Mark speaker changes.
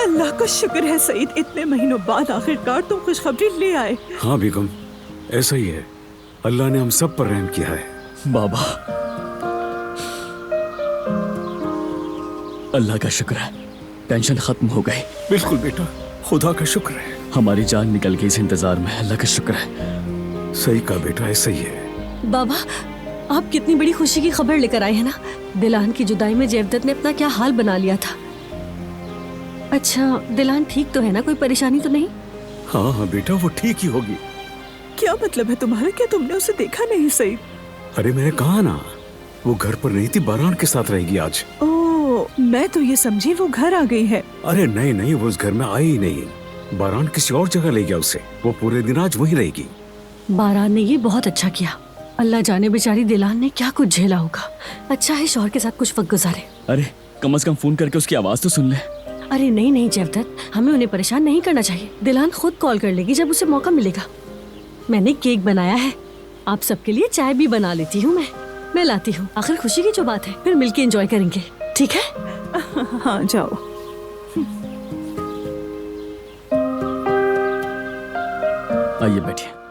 Speaker 1: अल्लाह का शुक्र है सईद, इतने महीनों बाद आखिरकार तुम खुशखबरी ले आए।
Speaker 2: हाँ बेगम, ऐसा ही है। अल्लाह ने हम सब पर रहम किया है।
Speaker 3: बाबा, अल्लाह का शुक्र है, टेंशन खत्म हो गई।
Speaker 2: बिल्कुल बेटा, खुदा का शुक्र है।
Speaker 3: हमारी जान निकल गई इस इंतजार में, अल्लाह का शुक्र है।
Speaker 2: सही कहा बेटा, ऐसा ही है।
Speaker 4: बाबा, आप कितनी बड़ी खुशी की खबर लेकर आए हैं ना। दिलान की जुदाई में जेवदत ने अपना क्या हाल बना लिया था। अच्छा, दिलान ठीक तो है ना, कोई परेशानी तो नहीं?
Speaker 2: हाँ हाँ बेटा, वो ठीक ही होगी।
Speaker 1: क्या मतलब है तुम्हारा? क्या तुमने उसे देखा नहीं सईद?
Speaker 2: अरे मैंने कहा ना, वो घर पर नहीं थी, बारान के साथ रहेगी आज।
Speaker 1: ओह, मैं तो ये समझी वो घर आ गई है।
Speaker 2: अरे नहीं नहीं, वो उस घर में आई ही नहीं। बारान किसी और जगह ले गया उसे। वो पूरे दिन आज वहीं रहेगी।
Speaker 4: बारान ने ये बहुत अच्छा किया। अल्लाह जाने बेचारी दिलान ने क्या कुछ झेला होगा। अच्छा है शौहर के साथ कुछ वक्त गुजारे।
Speaker 3: अरे कम से कम फोन करके उसकी आवाज तो सुन ले।
Speaker 4: अरे नहीं नहीं जेवदत, हमें उन्हें परेशान नहीं करना चाहिए। दिलान खुद कॉल कर लेगी जब उसे मौका मिलेगा। मैंने केक बनाया है, आप सबके लिए चाय भी बना लेती हूँ। मैं लाती हूँ। आखिर खुशी की जो बात है, फिर मिलके एंजॉय करेंगे, ठीक है?
Speaker 1: हाँ जाओ।
Speaker 3: आइए बैठिए।